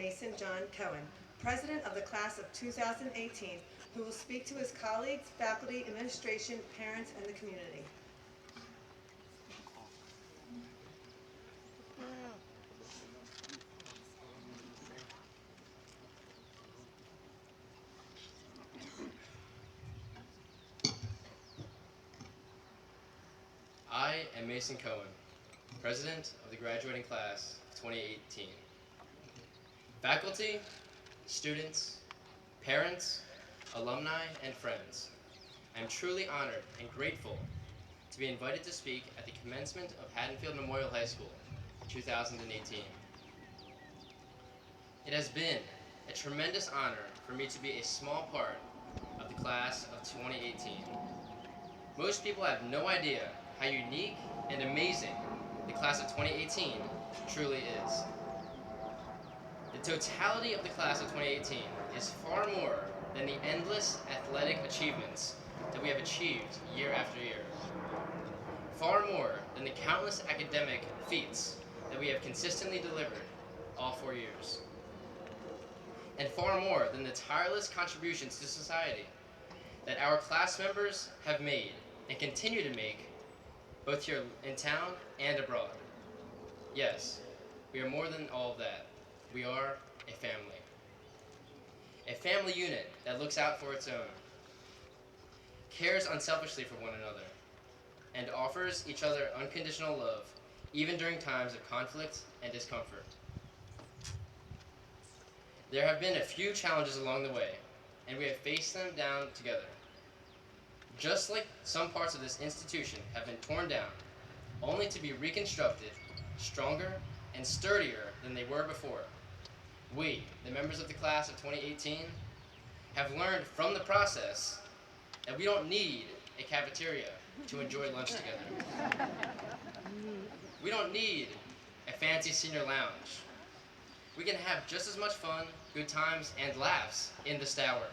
Mason John Cohen, President of the Class of 2018, who will speak to his colleagues, faculty, administration, parents, and the community. I am Mason Cohen, President of the graduating class of 2018. Faculty, students, parents, alumni, and friends, I am truly honored and grateful to be invited to speak at the commencement of Haddonfield Memorial High School 2018. It has been a tremendous honor for me to be a small part of the class of 2018. Most people have no idea how unique and amazing the class of 2018 truly is. The totality of the class of 2018 is far more than the endless athletic achievements that we have achieved year after year. Far more than the countless academic feats that we have consistently delivered all 4 years. And far more than the tireless contributions to society that our class members have made and continue to make both here in town and abroad. Yes, we are more than all of that. We are a family. A family unit that looks out for its own, cares unselfishly for one another, and offers each other unconditional love, even during times of conflict and discomfort. There have been a few challenges along the way, and we have faced them down together. Just like some parts of this institution have been torn down, only to be reconstructed, stronger and sturdier than they were before, we, the members of the class of 2018, have learned from the process that we don't need a cafeteria to enjoy lunch together. We don't need a fancy senior lounge. We can have just as much fun, good times, and laughs in the Stour.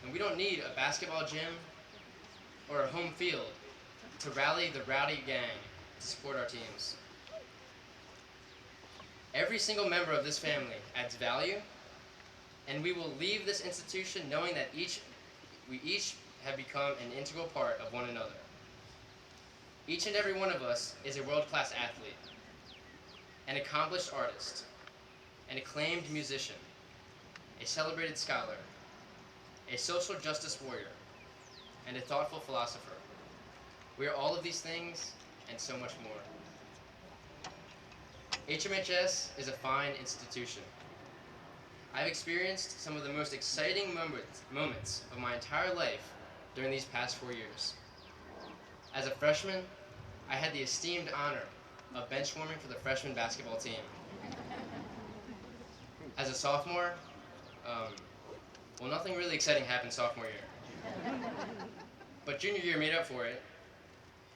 And we don't need a basketball gym or a home field to rally the rowdy gang to support our teams. Every single member of this family adds value, and we will leave this institution knowing that we each have become an integral part of one another. Each and every one of us is a world-class athlete, an accomplished artist, an acclaimed musician, a celebrated scholar, a social justice warrior, and a thoughtful philosopher. We are all of these things and so much more. HMHS is a fine institution. I've experienced some of the most exciting moments of my entire life during these past 4 years. As a freshman, I had the esteemed honor of benchwarming for the freshman basketball team. As a sophomore, nothing really exciting happened sophomore year. But junior year made up for it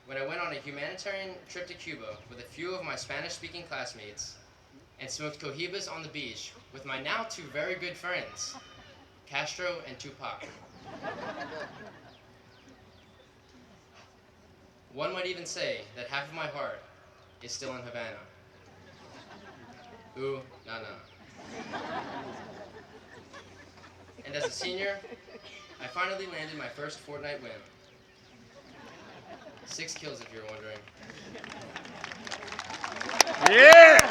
when I went on a humanitarian trip to Cuba with a few of my Spanish-speaking classmates and smoked cohibas on the beach with my now two very good friends, Castro and Tupac. One might even say that half of my heart is still in Havana. Ooh, nah. And as a senior, I finally landed my first Fortnite win. 6 kills, if you're wondering. Yeah!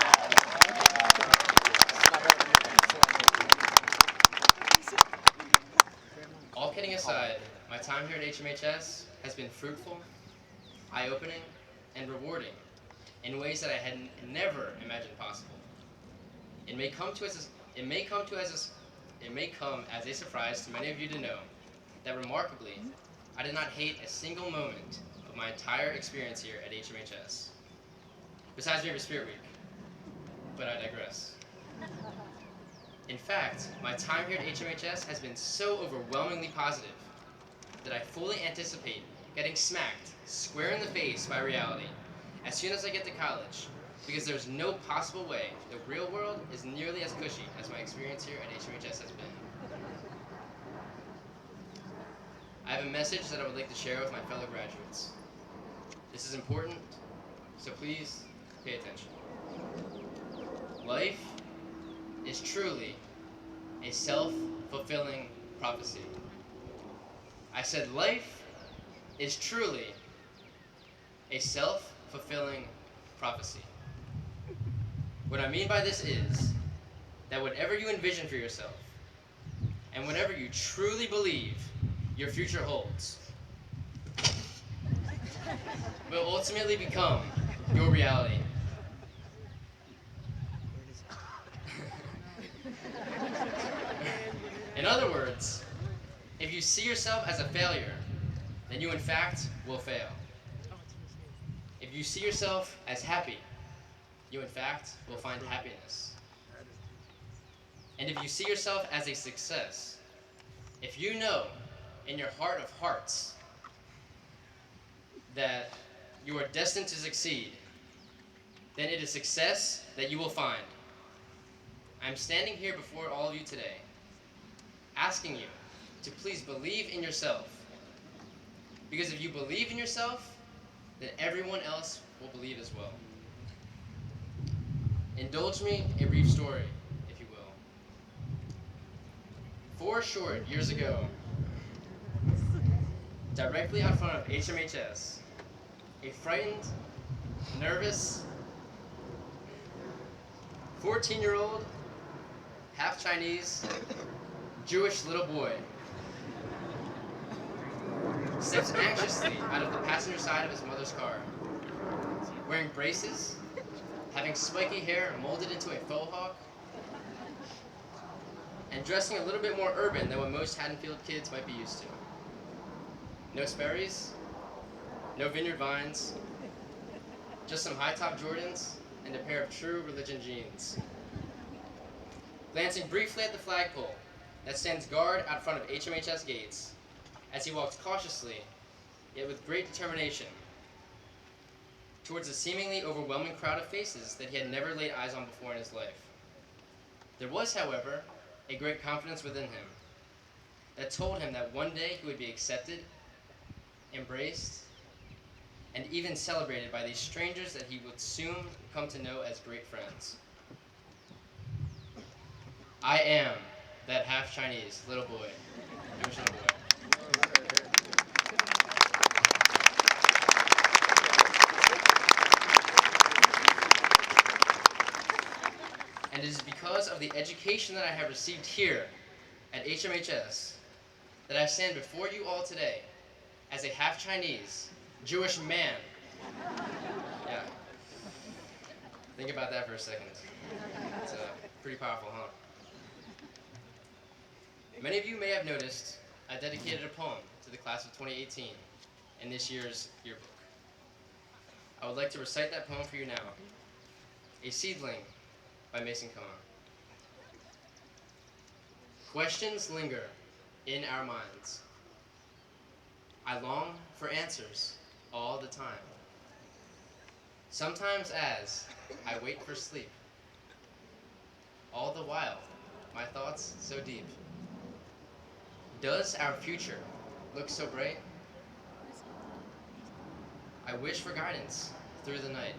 All kidding aside, my time here at HMHS has been fruitful, eye-opening, and rewarding in ways that I had never imagined possible. It may come as a surprise to many of you to know that remarkably, I did not hate a single moment of my entire experience here at HMHS. Besides maybe Spirit Week, but I digress. In fact, my time here at HMHS has been so overwhelmingly positive that I fully anticipate getting smacked square in the face by reality as soon as I get to college, because there's no possible way the real world is nearly as cushy as my experience here at HMHS has been. I have a message that I would like to share with my fellow graduates. This is important, so please pay attention. Life is truly a self-fulfilling prophecy. I said life is truly a self-fulfilling prophecy. What I mean by this is that whatever you envision for yourself and whatever you truly believe your future holds will ultimately become your reality. In other words, if you see yourself as a failure, then you in fact will fail. If you see yourself as happy, you in fact will find happiness. And if you see yourself as a success, if you know in your heart of hearts that you are destined to succeed, then it is success that you will find. I'm standing here before all of you today, asking you to please believe in yourself. Because if you believe in yourself, then everyone else will believe as well. Indulge me a brief story, if you will. 4 short years ago, directly out front of HMHS, a frightened, nervous, 14-year-old, half Chinese, Jewish little boy steps anxiously out of the passenger side of his mother's car, wearing braces, having spiky hair molded into a faux hawk, and dressing a little bit more urban than what most Haddonfield kids might be used to. No Sperry's, no Vineyard Vines, just some high-top Jordans and a pair of true religion jeans. Glancing briefly at the flagpole that stands guard out front of HMHS gates, as he walks cautiously, yet with great determination, towards the seemingly overwhelming crowd of faces that he had never laid eyes on before in his life. There was, however, a great confidence within him that told him that one day he would be accepted, embraced, and even celebrated by these strangers that he would soon come to know as great friends. I am that half-Chinese little boy, Jewish little boy. And it is because of the education that I have received here at HMHS that I stand before you all today as a half-Chinese, Jewish man. Yeah. Think about that for a second. It's pretty powerful, huh? Many of you may have noticed I dedicated a poem to the class of 2018 in this year's yearbook. I would like to recite that poem for you now. A Seedling by Mason Cohen. Questions linger in our minds. I long for answers all the time. Sometimes as I wait for sleep. All the while, my thoughts so deep. Does our future look so bright? I wish for guidance through the night,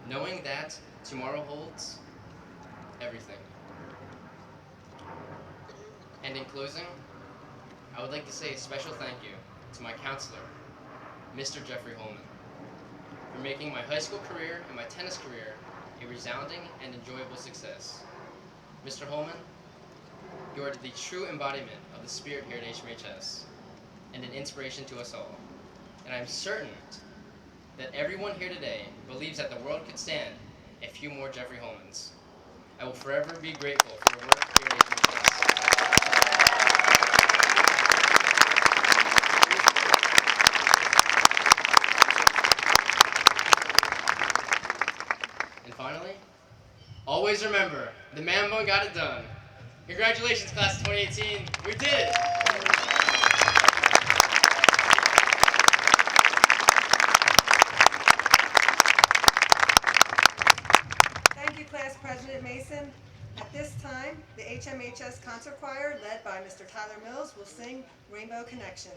knowing that tomorrow holds everything. And in closing, I would like to say a special thank you to my counselor, Mr. Jeffrey Holman, for making my high school career and my tennis career a resounding and enjoyable success. Mr. Holman, you are the true embodiment of the spirit here at HMHS, and an inspiration to us all. And I'm certain that everyone here today believes that the world could stand a few more Jeffrey Holmans. I will forever be grateful for your work here at HMHS. And finally, always remember, the man bun got it done. Congratulations, class of 2018. We did it! Thank you, Class President Mason. At this time, the HMHS Concert Choir, led by Mr. Tyler Mills, will sing Rainbow Connection.